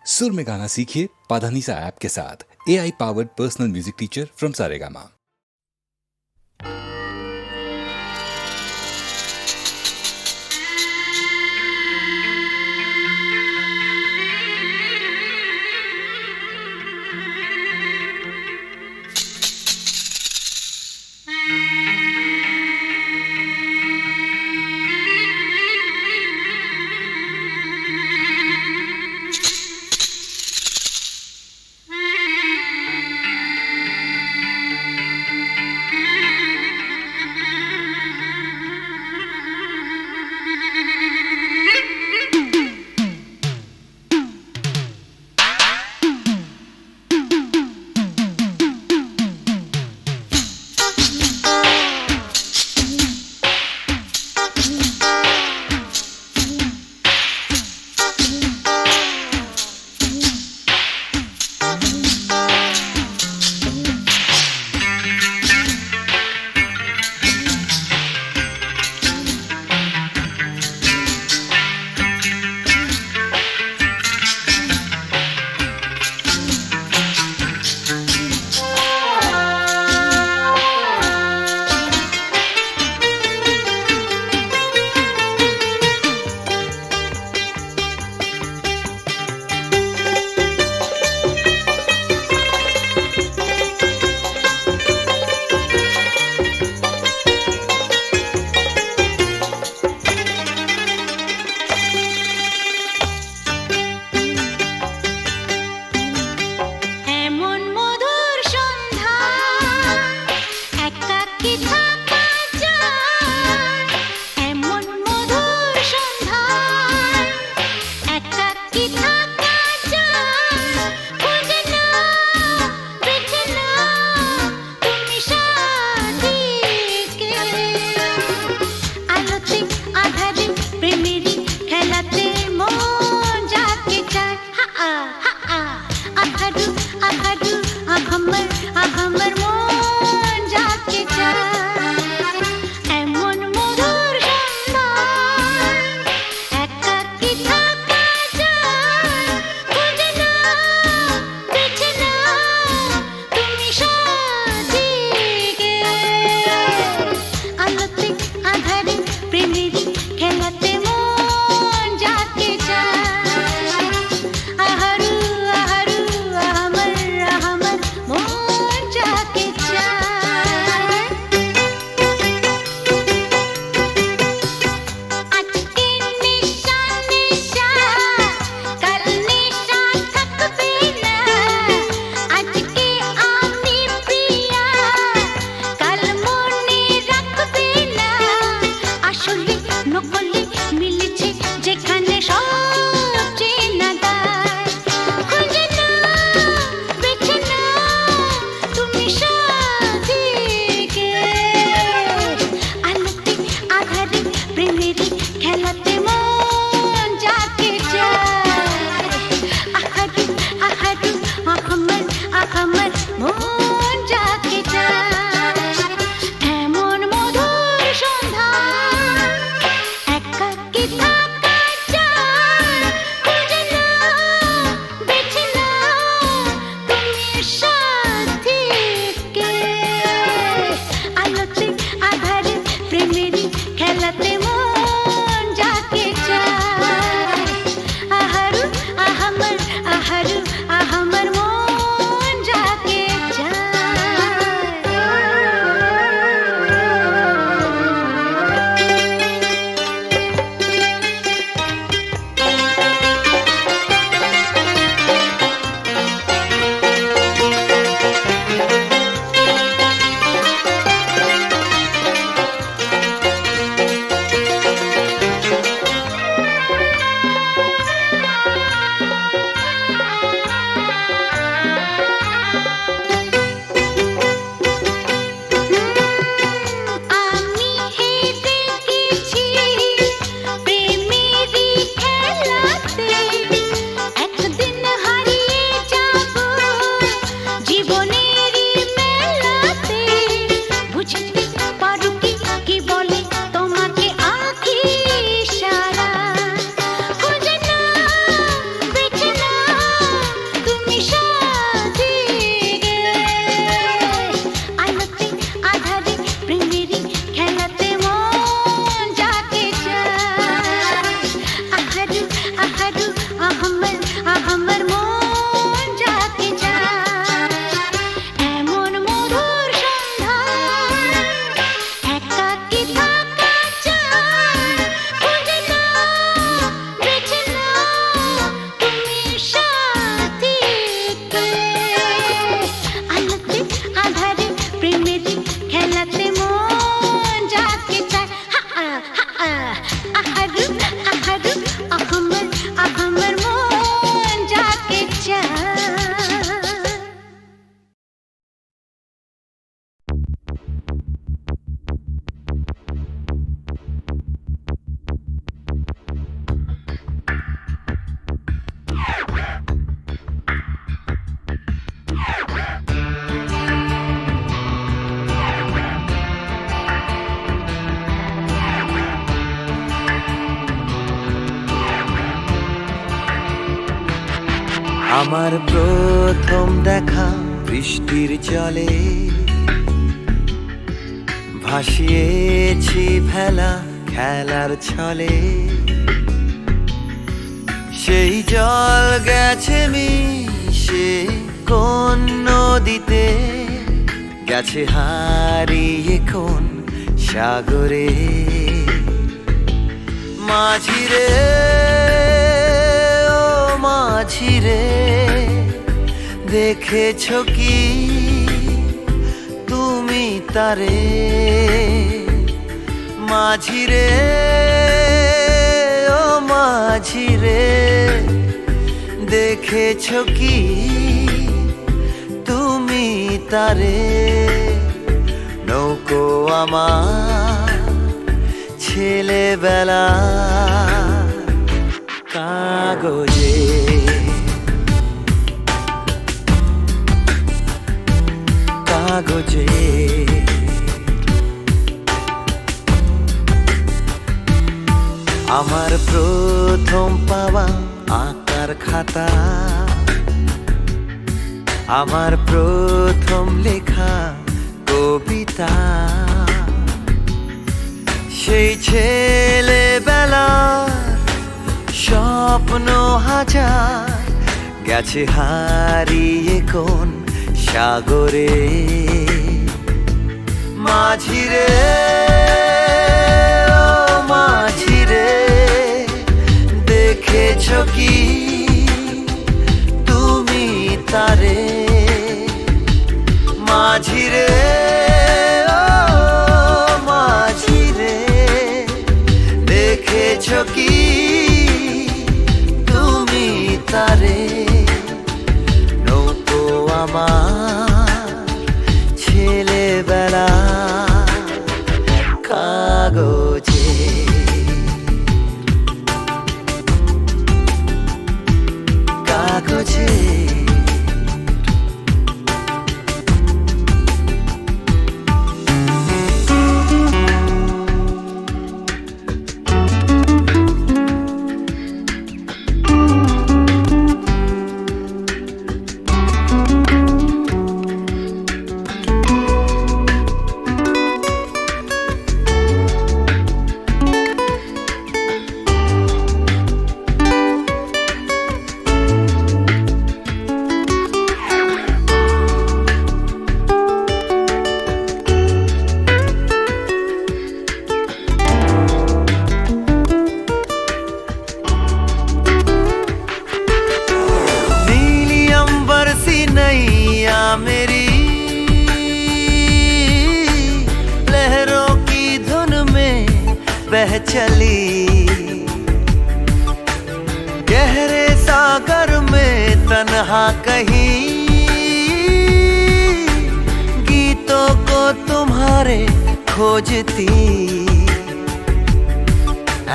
सुर में गाना सीखिए पाधानीसा ऐप के साथ। AI powered personal music teacher from Saregama. আমার প্রথম দেখা বৃষ্টির জলে ভাসিয়েছি ভেলা খেলার ছলে, সেই জল গেছে মিশে কোন নদীতে, গেছে হারিয়ে কোন সাগরে। মাঝিরে ও মাঝিরে, দেখেছ কি তুমি তারে? মাঝিরে ও মাঝিরে, দেখেছ কি তুমি তারে? নৌকো আমার ছেলেবেলা কাগজে, কাগজে। আমার প্রথম পাওয়া আঁকার খাতা, আমার প্রথম লেখা কবিতা, সেই ছেলেবেলার স্বপ্ন হাজার, গেছে হারিয়ে কোন সাগরে। মাঝিরে ও মাঝিরে, দেখেছ কি তুমি তারে? মাঝিরে ও মাঝিরে, দেখেছ কি তুমি তারে? নৌকো আমার ছেলেবেলা কাগজে, কাগজে। नैया मेरी लहरों की धुन में बह चली, गहरे सागर में तन्हा कहीं गीतों को तुम्हारे खोजती।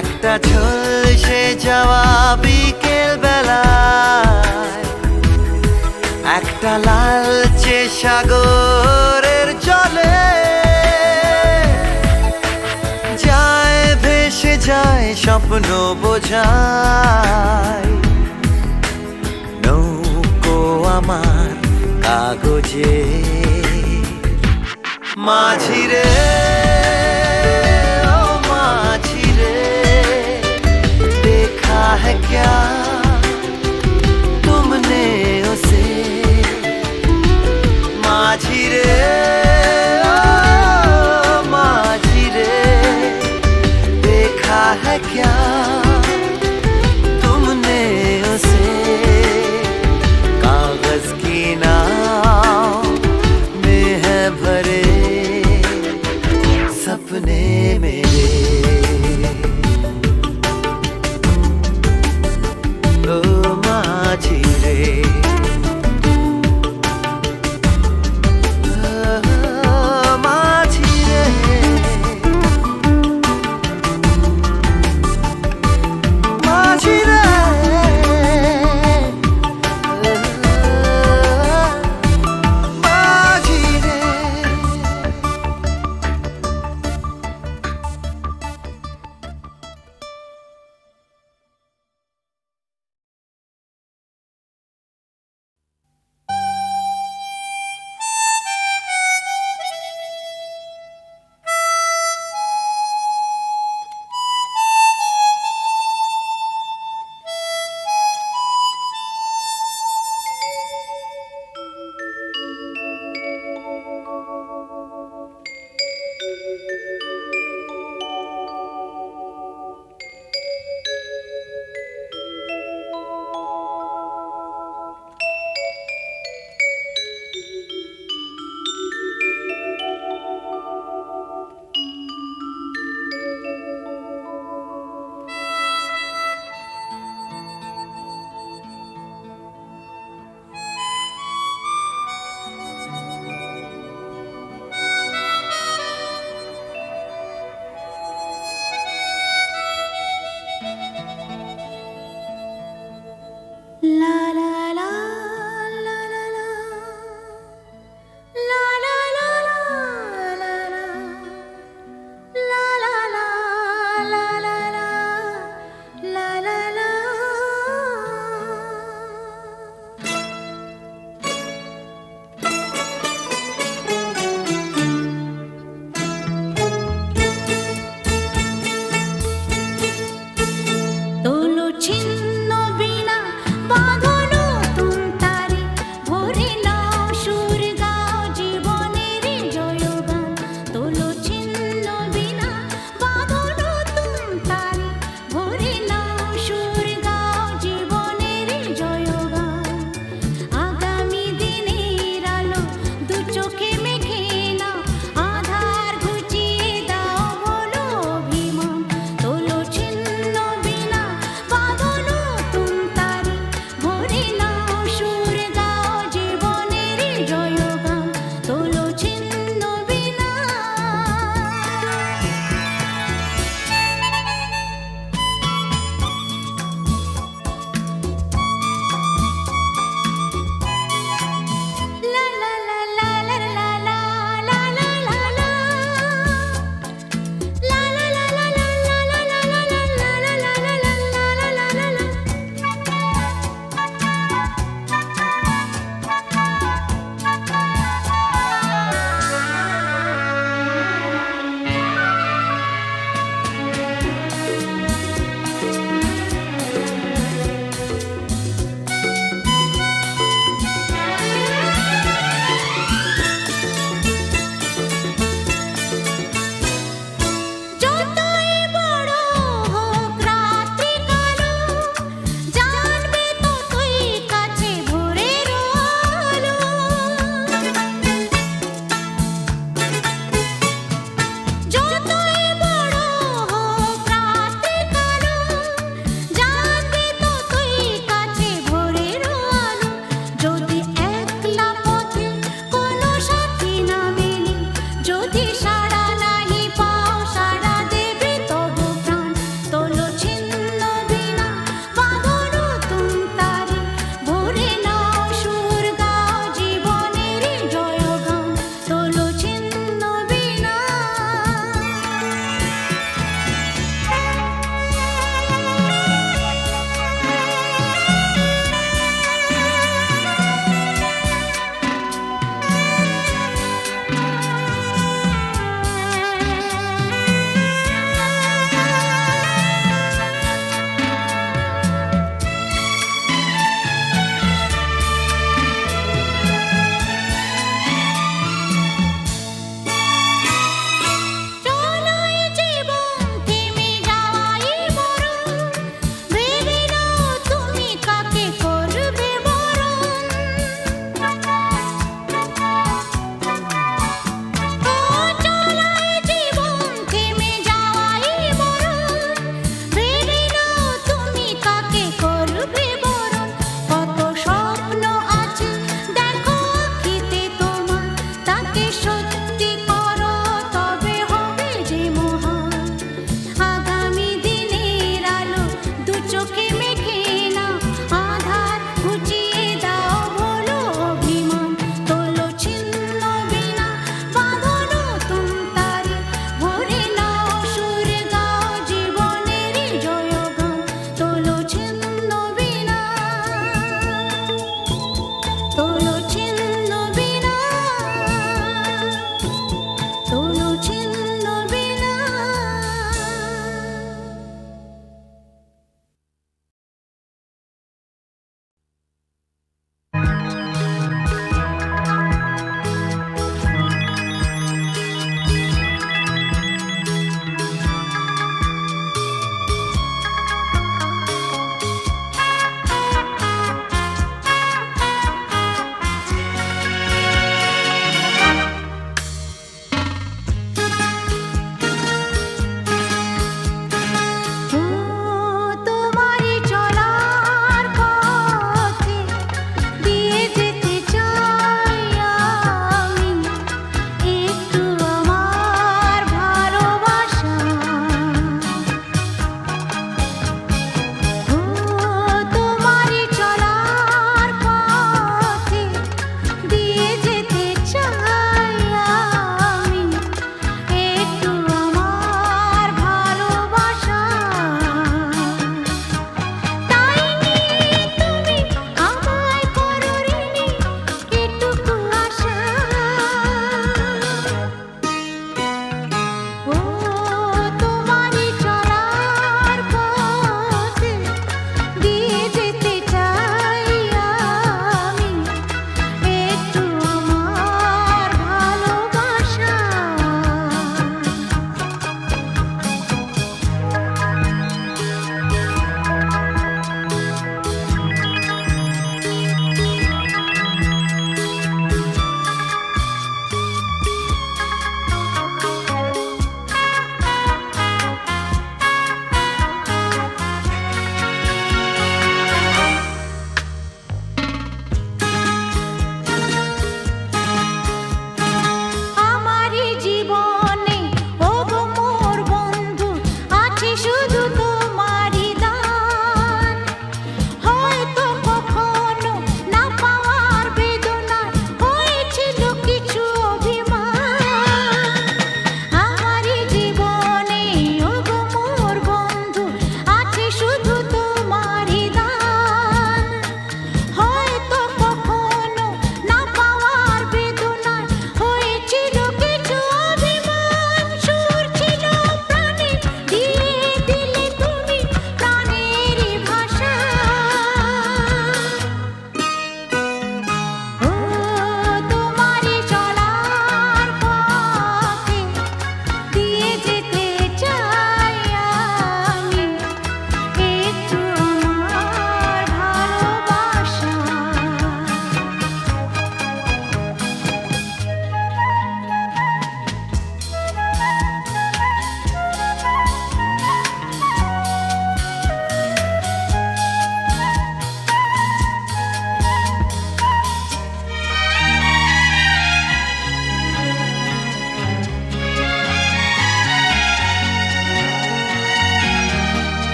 একটা ঝলসে যাওয়া বিকেল বেলায়, একটা লালচে সাগরের জলে যায় ভেসে যায় স্বপ্ন বোঝায়। নৌকো আমার কাগজে, মাঝিরে ও মাঝিরে, देखा है क्या तुमने उसे? माझिरे ओ माझिरे, देखा है क्या तुमने उसे? कागज की नाव में है भरे सपने मेरे। La la la la la la la la la la la la la la la la la la la. তোলো ছিন্ন বিনা বাঁধলো তুমতারে ভরে নাও সুর গাও জীবনের জয়গান তোলো ছিন্ন বিনা বাঁধলো তুমতারে ভরে নাও সুর গাও জীবনের জয়গান আগামী দিনের আলো দু চোখে মেঘে নাও আধার ঘুচিয়ে দাও বলো অভিমান তোলো ছিন্ন বিনা বাঁধলো তুমতারে ভরে নাও সুর গাও জীবনের জয়গান তোলো ছিন্ন বিনা. La la la la la la la la la la la. La la la la la la la la la la la la la la la la la la.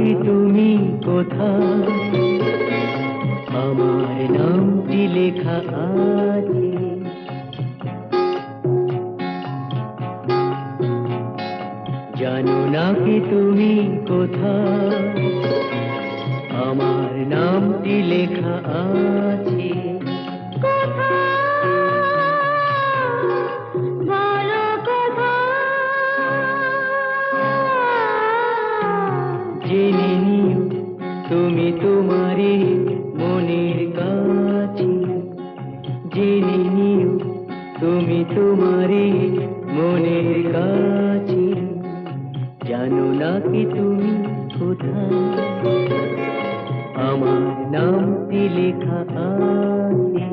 কি তুমি কোথায় আমার নামটি লেখা আছে জানো না কি তুমি কোথায় আমার নামটি লেখা আছে জেনে নিও তুমি তোমারই মনের কাছে জেনে নিও তুমি তোমারই মনের কাছে জানো না কি তুমি কোথায় আমার নামটি লেখা আছে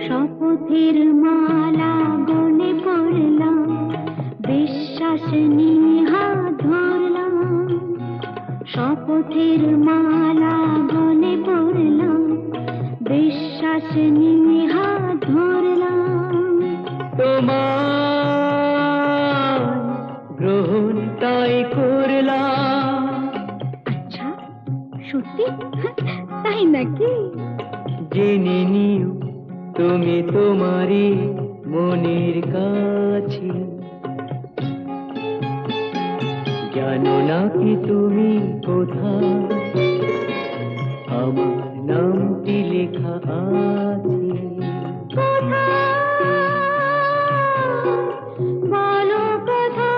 শপথের মালা গলে পড়লাম বিশ্বাস নিয়ে হাত ধরলাম শপথের মালা গলে পড়লাম বিশ্বাস নিয়ে হাত ধরলাম তোমার গ্রহণ তাই করলাম আচ্ছা সত্যি তাই নাকি জেনে নিও তুমি তোমারই মনের কাছে জানো না কি তুমি কোথায় আমার নামটি লেখা আছে বলো কথা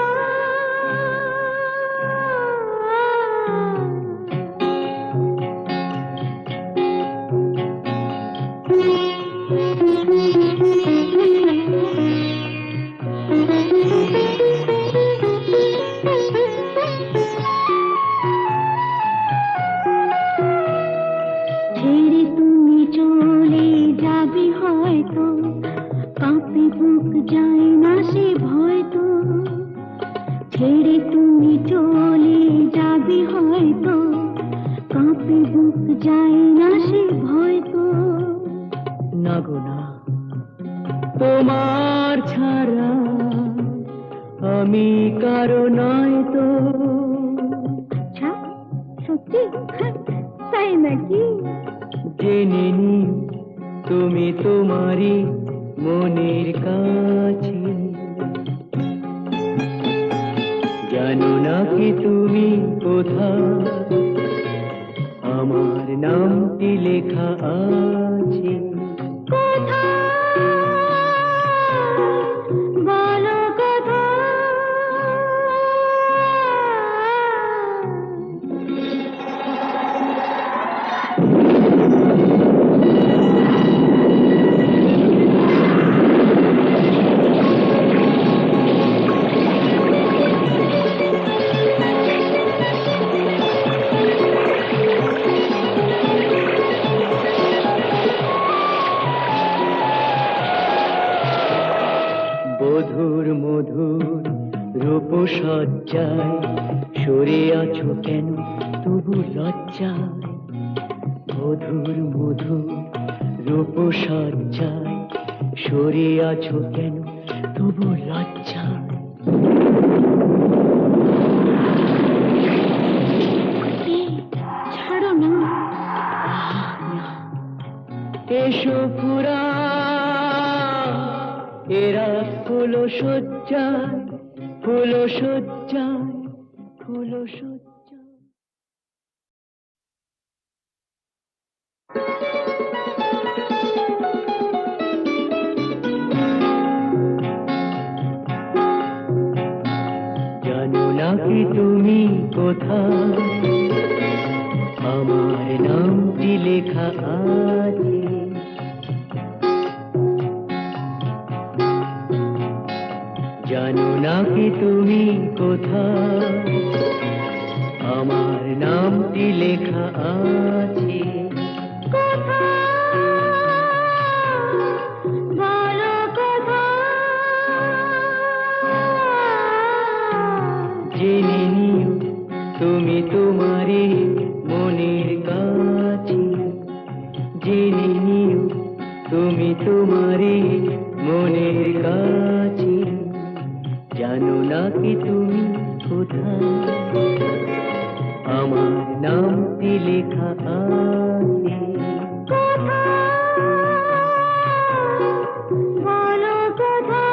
ছেড়ে তুমি চলে যাবে হয়তো কাঁপে বুক যায় না সে ভয় তো ছেড়ে তুমি চলে যাবে হয়তো কাঁপে বুক যায় না সে ভয় তো না গো না তোমার ছাড়া আমি কারো নয় তো আচ্ছা সত্যি তাই নাকি জেনে নিও তুমি তোমারই মনের কাছে জানো না কি তুমি কোথায় আমার নামটি লেখা আছে বলো কথা মধুর মধুর রূপসজ্জায় সরে আছো কেন তবু লজ্জায় মধুর মধুর রূপসজ্জায় সরে আছো কেন তবু লজ্জায় ছাড়ো না এসো পুরা এরা ফুলো সজ্জায় ফুলো সজ্জায় ফুলো সজ্জায় জানো না কি তুমি কোথায় আমার নামটি লেখা আছে জানো না কি তুমি কোথায় আমার নামটি লেখা আছে? বলো কোথায়? জেনে নিও তুমি তোমারই মনের কাছে, জেনে নিও তুমি তোমারই মনের কাছে, জানো না কি তুমি কোথায় আমার নামটি লেখা আছে? বলো কোথায়?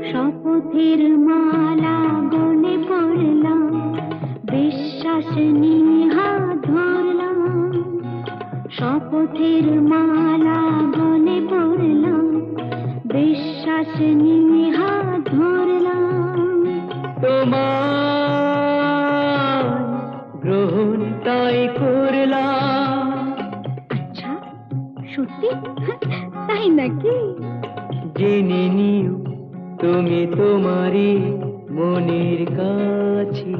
শপথের মালা গলে পড়লাম, বিশ্বাস নিয়ে হাত ধরলাম। শপথের মালা গলে পড়লাম, বিশ্বাস নিয়ে হাত ধরলাম। তোমার গ্রহণ তাই করলাম। আচ্ছা, সত্যি? তাই নাকি? জেনে নিও তুমি তোমারই মনের কাছে,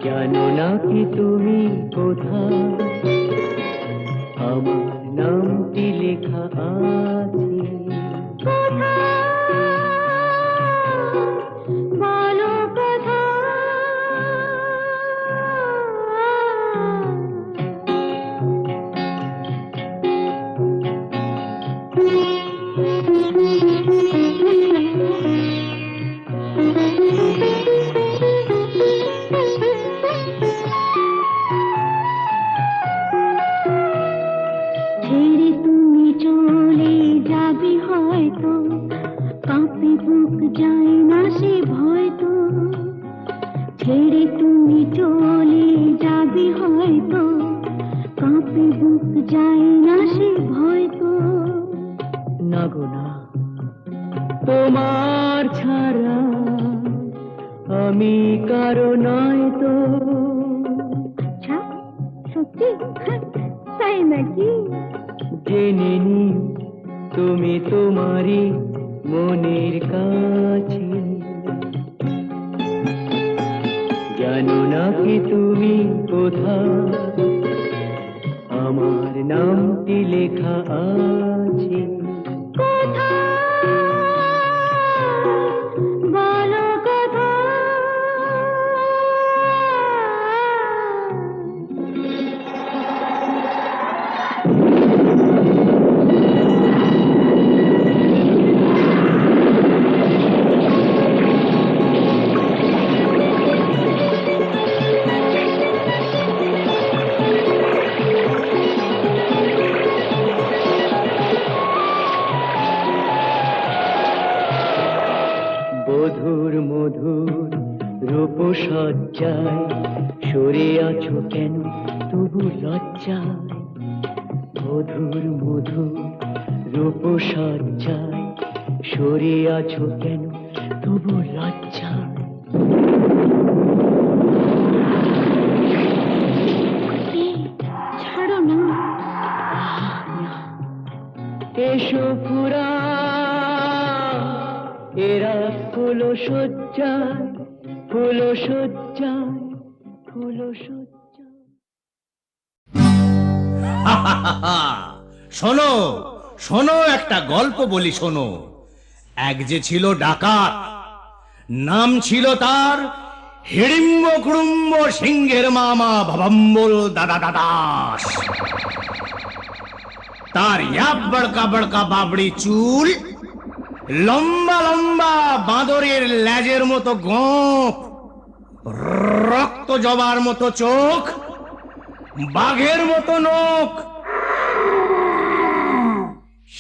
জানো না কি তুমি কোথায় আমার নামটি লেখা আছে? বলো কোথায়? ছেড়ে তুমি চলে যাবে হয়তো, কাঁপে বুক যায় না সে ভয় তো। ছেড়ে তুমি চলে যাবে হয়তো, কাঁপে বুক যায় না সে ভয় তো। না গো না, তোমার ছাড়া আমি কারো নয় তো। আচ্ছা, সত্যি? তাই নাকি? জেনে নিও তুমি তোমারই মনের কাছে, জানো না কি তুমি কোথায় আমার নামটি লেখা আছে? বলো কোথায়? মধুর মধুর রূপসজ্জায় সরে আছো কেন তবু লজ্জায়? মধুর মধুর রূপসজ্জায় সরে আছো কেন তবু লজ্জায়? ছাড়ো না। এসো পুরা এরা ফুল সজ্জায়, ফুল সজ্জায়, ফুল সজ্জায়। শোনো শোনো, একটা গল্প বলি শোনো। এক যে ছিল ডাকাত, নাম ছিল তার হিড়িম্ব কুড়ুম্ব সিংহের মামা ভবম্বল দাদা দাদাস। তার ইয়াব বড়কা বড়কা বাবড়ি চুল, লম্বা লম্বা বাঁদরের লেজের মতো গোঁফ, রক্ত জবার মতো চোখ, বাঘের মতো নখ,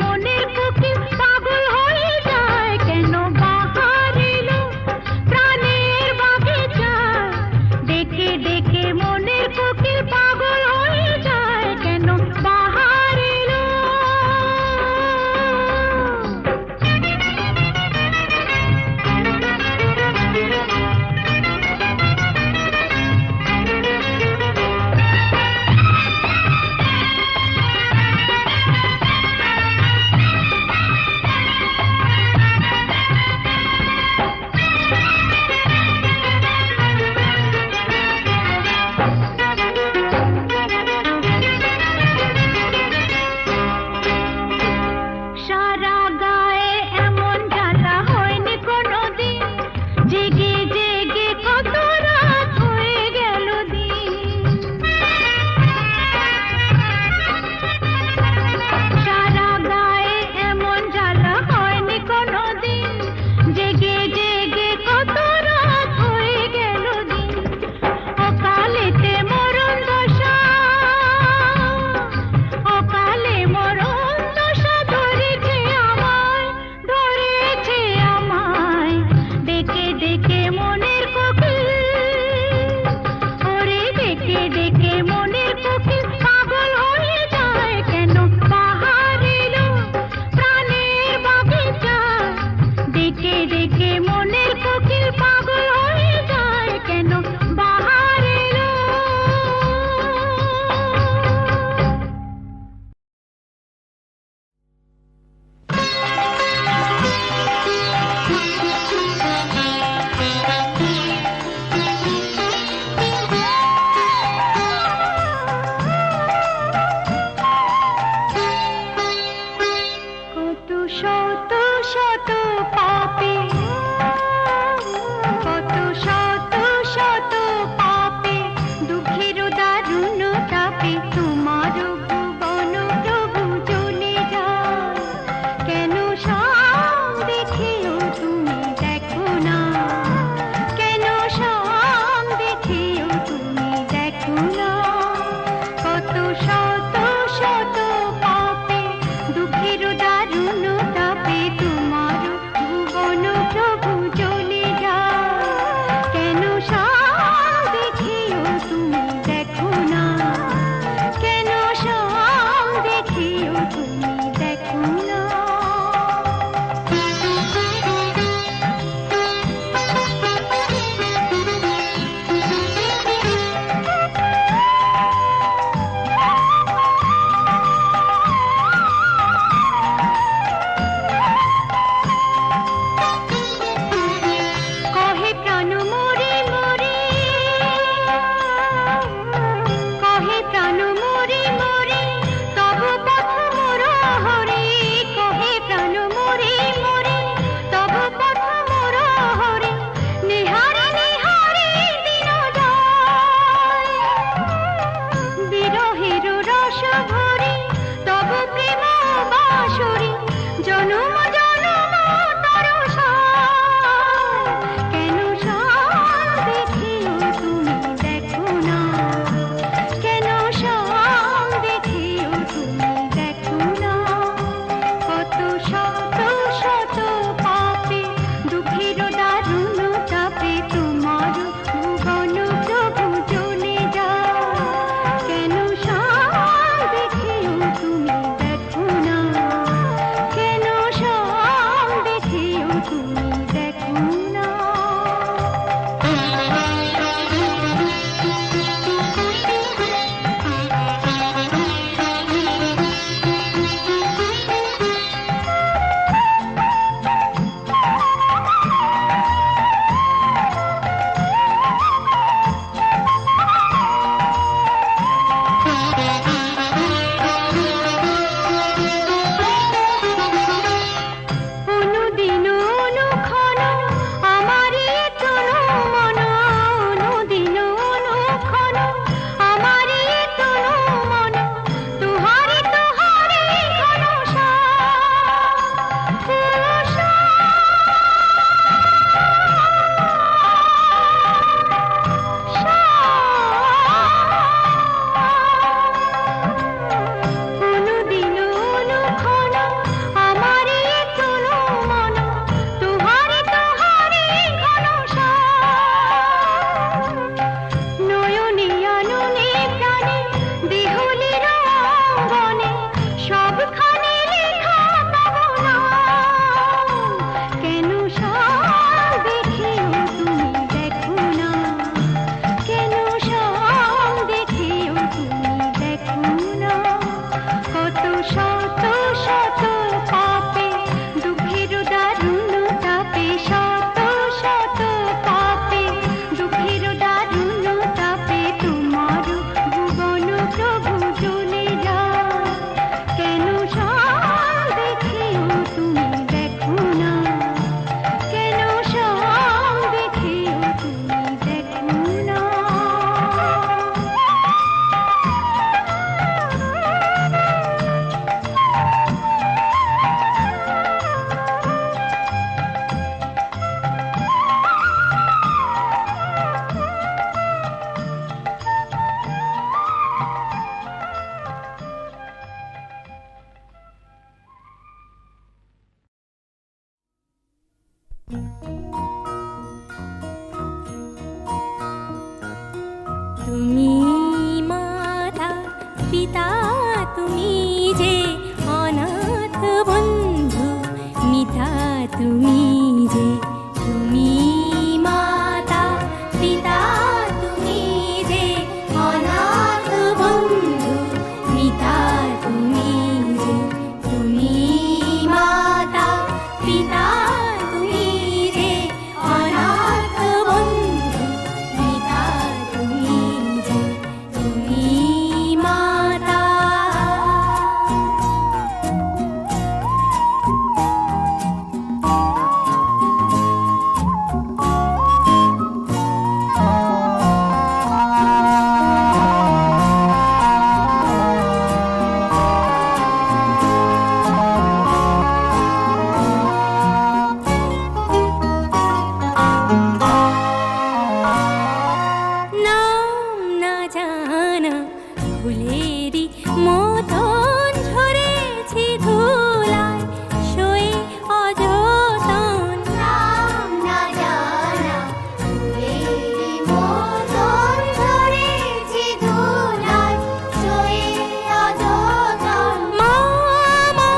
মনের কোকিল পাগল হয়ে যায় কেন বাহার এলো প্রাণের বাগিচায় ডেকে ডেকে মনের কোকিল পাগল হয়ে যায় কেন বাহার এলো সারা গায়ে এমন জ্বালা হয়নি কোনোদিন জেগে জেগে কত রাত হয়ে গেল দিন সারা গায়ে এমন জ্বালা হয়নি কোনোদিন জেগে জেগে কত রাত হয়ে গেল দিন অকালেতে মরণ দশা অকালে মরণ দশা ধরেছে আমায় ডেকে ডেকে মনের কোকিল ওরে ডেকে ডেকে মনের কোকিল পাগল হয়ে যায় কেন বাহার এলো প্রাণের বাগিচায় ডেকে ডেকে মনের কোকিল পাগল হয়ে যায় কেন বাহার এলো কত শত শত পাপে কত শত শত পাপে দুঃখের দারুণ তাপে তোমার ভুবন প্রভু চলে যায় কেন সব দেখেও তুমি দেখো না কেন সব দেখেও তুমি দেখো না কত শত শত পাপে দুঃখের দারুণ তাপে তোমার ভুবন প্রভু চলে যায় কেন সব দেখেও তুমি দেখো না কেন সব দেখেও তুমি দেখো না কহে প্রাণ মরে মরে কহে প্রাণ মরে মরে তব পথ মোর হরে কহে প্রাণ মরে মরে তব পথ মোর হরে নিহারে নিহারে দিন যায় বিরহের রস ভরে তব প্রেম বাসরে জনম জনম তরসায় কেন সব দেখেও তুমি দেখো না কেন সব তুমি মাতা পিতা তুমি যে অনাথ বন্ধু মিতা তুমি যে তুমি মাতা পিতা তুমি যে অনাথ বন্ধু মিতা তুমি যে তুমি মাতা পিতা তুমি যে অনাথ বন্ধু মিতা তুমি যে তুমি মাতা। নাম না জানা ফুলেরই মতন ঝরেছি ধুলায় শোয়ে অযতন। নাম না জানা ফুলেরই মতন ঝরেছি ধুলায় শোয়ে অযতন। মা মা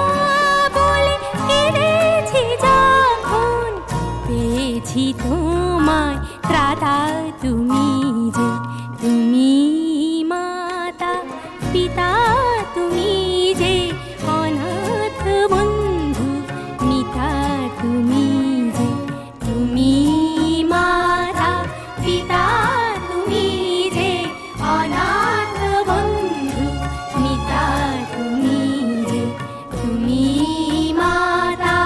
বলে কেঁদেছি যখন পেয়েছি তোমায় ত্রাতা তুমি যে তুমি মাতা পিতা তুমি যে অনাথ বন্ধু মিতা তুমি যে তুমি মাতা পিতা তুমি যে অনাথ বন্ধু মিতা তুমি যে তুমি মাতা।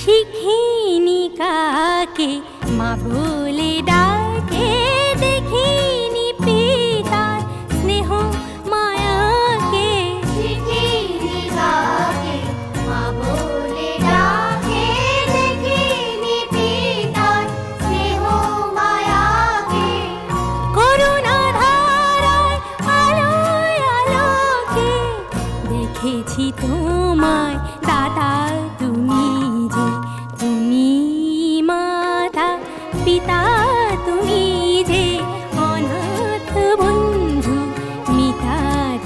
শিখিনি কাকে মা বলে ডাকে দেখিনি পিতার স্নেহ মায়াকে। শিখিনি কাকে মা বলে ডাকে দেখিনি পিতার স্নেহ মায়াকে। করুণা ধারায় আলোয় আলোকে দেখেছি তোমায় দাতা তুমি যে তুমি মাতা পিতা তুমি যে অনাথ বন্ধু মিতা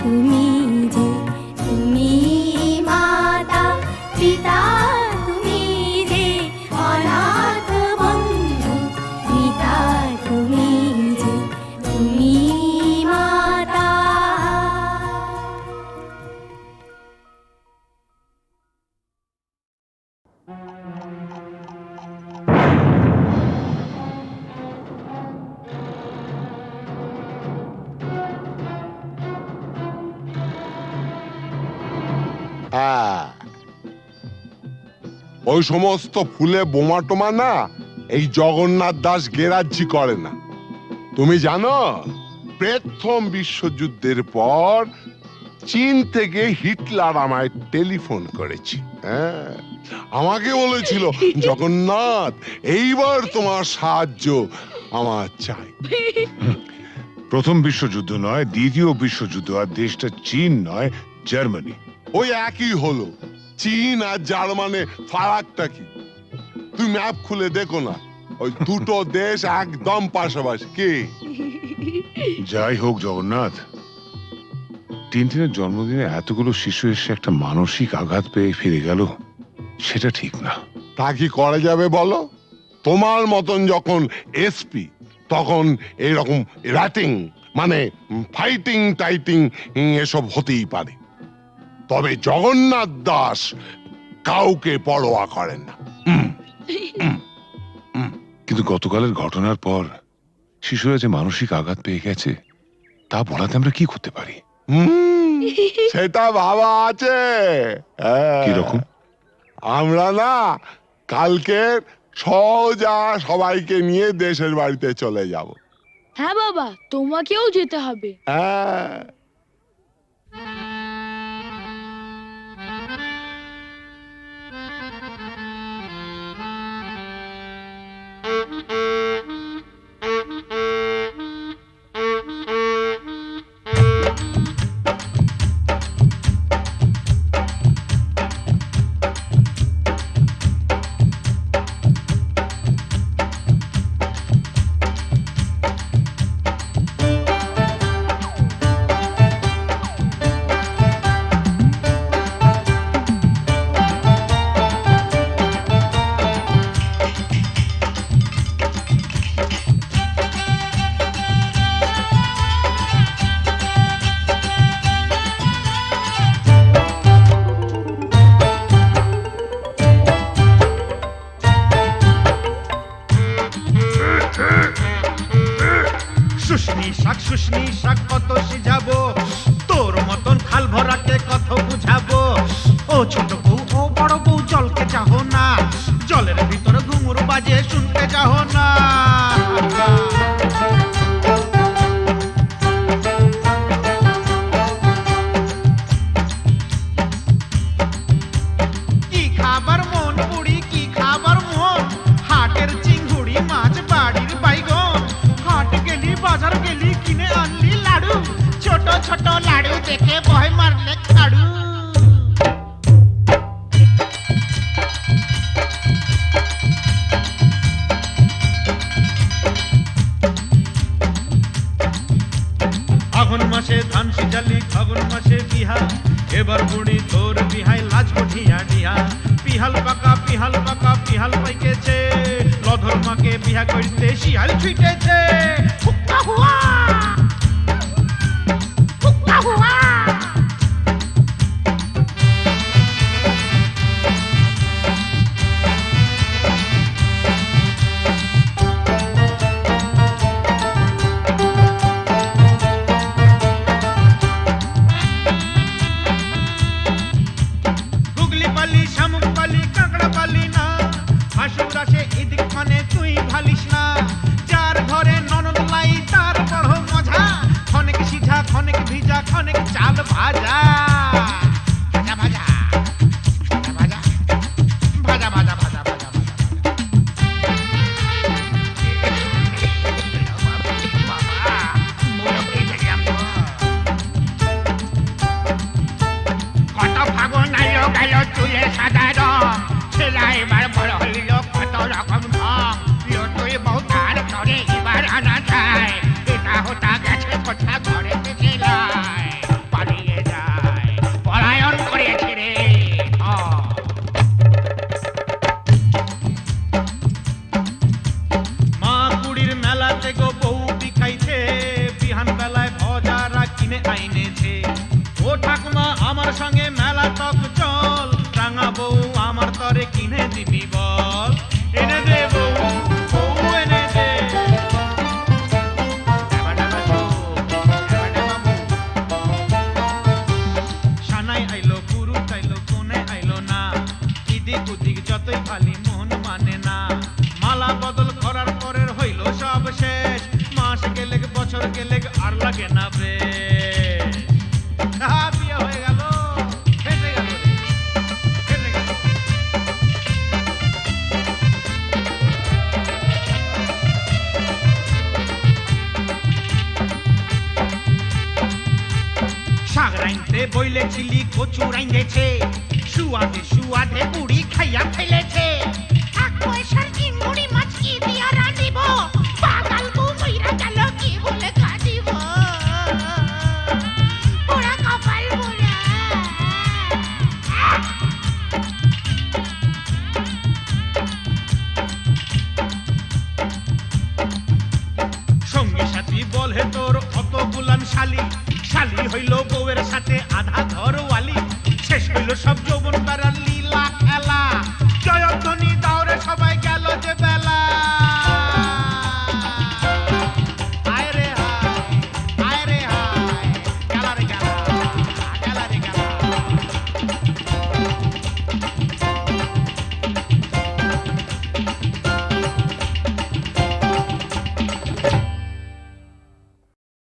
তুমি যে তুমি মাতা পিতা তুমি যে অনাথ বন্ধু মিতা তুমি যে তুমি মাতা। হ্যাঁ, ওই সমস্ত ফুলে বোমা টোমা না এই জগন্নাথ দাস গেরাজ্জি করে না। তুমি জানো প্রথম বিশ্বযুদ্ধের পর চীন থেকে হিটলার আমায় টেলিফোন করেছে। হ্যাঁ, আমাকে বলেছিল জগন্নাথ এইবার তোমার সাহায্য আমার চাই। প্রথম বিশ্বযুদ্ধ নয়, দ্বিতীয় বিশ্বযুদ্ধ, আর দেশটা চীন নয়, জার্মানি। ওই একই হলো, চীন আর জার্মানে ফারাকটা কি? তুমি ম্যাপ খুলে দেখো না, ওই দুটো দেশ একদম পাশাপাশি। কি যাই হোক জগন্নাথ, টিনটিনের জন্মদিনে এতগুলো শিশু এসে একটা মানসিক আঘাত পেয়ে ফিরে গেল, সেটা ঠিক না। তা কি করা যাবে বলো? তোমার মতন যখন এসপি তখন এইরকম র্যাটিং মানে ফাইটিং টাইটিং এসব হতেই পারে, তবে জগন্নাথ দাস কাউকে পরোয়া করেন না। কিন্তু গতকালের ঘটনার পর শিশুরা যে মানসিক আঘাত পেয়ে গেছে, তা বলাতে আমরা কি করতে পারি? সেটা ভাবা আছে। কিরকম? আমরা না কালকে সোজা সবাইকে নিয়ে দেশের বাড়িতে চলে যাব। হ্যাঁ বাবা, তোমাকেও যেতে হবে। হ্যাঁ। শুশনি শাক কত সিঝাবো, তোর মতন খাল ভরাকে কত বুঝাবো। ও ছোট বউ ও বড় বউ জলকে চাহো না, জলের ভিতর ঘুঙুর বাজে শুনতে চাহো না। কি খাবার মন বুড়ি, কি খাবার মন, হাটের চিংড়ি মাছ বাড়ির বাইগন। হাট গেলি বাজার গেলি কিনে আনলি লাড়ু, ছোট ছোট লাড়ু দেখে ভয় মারলে খাড়ু। আগুন মাসে ধান সিজালি ফাগুন মাসে বিহা, এবার বুড়ি তোর বিহাই লাজ কঠিয়া ডিহা। পিহাল পাকা পিহাল পাকা পিহাল পাইকেছে, লধর মাকে বিহা করতে শিয়াল ছুটেছে। হুক্কা হুয়া হুক্কা হুয়া। গুগলি পালি শামুক পালি কাঁকড়া পালি না, হাসুর আসে এদিক মানে তুই ভালিস না। যার ঘরে ননদ লাই তার বড় মজা, খনেক সিঝা খনেক ভিজা খনেক চাল ভাজা। ভাজা ভাজা ভাজা ভাজা ভাজা ভাজা ভাজা ভাজা। কত ফাগুন আইলো গেল চুলে সাদা রং, ছেলা এবার বড় হইল কত রকম ঢং। তুই বউ তার ঘরে এবার আনা যায়, এটা হোটা গেছে কোথা ঘরে ছেলাই পালিয়ে যায়, পলায়ন করেছে রে। মা কুড়ির মেলাতে গো বউ বিখাইছে, বিহান বেলায় ভজারা কিনে আইনেছে। ও ঠাকুমা আমার সঙ্গে মেলা তক চল, রাঙা বউ আমার তরে কিনে দিবি বল। এনে দে বউ বউ এনে দে। ডাবা ডাবা চো, ডাবা ডাবা বউ। সানাই আইলো পুরুষ আইলো কোনে আইলো না, ইদিক উদিক যতই খালি মন মানে না। মালা বদল করার পরের হইল সব শেষ, মাস গেলে বছর গেলে আর লাগে না বেশ। বিয়ে হয়ে গেল, ফেসে গেল রে, ফেসে গেল। শাক রাইনতে বইলেছিলি কচু রাইন্দেছে, সুয়াদে সুয়াদে বুড়ি খাইয়া ফেলেছে। এক পয়সার চিংড়ি মাছ কি দিয়া রাঁধিব, পাগাল বউ মইরা গেল কি বলে কাঁদিব। পোড়া কপাল পোড়া। সঙ্গী সাথী বলে তোর অত বুলান শালি, শালি হইল বউয়ের সাথে আধা ঘরওয়ালি, শেষ হইল সব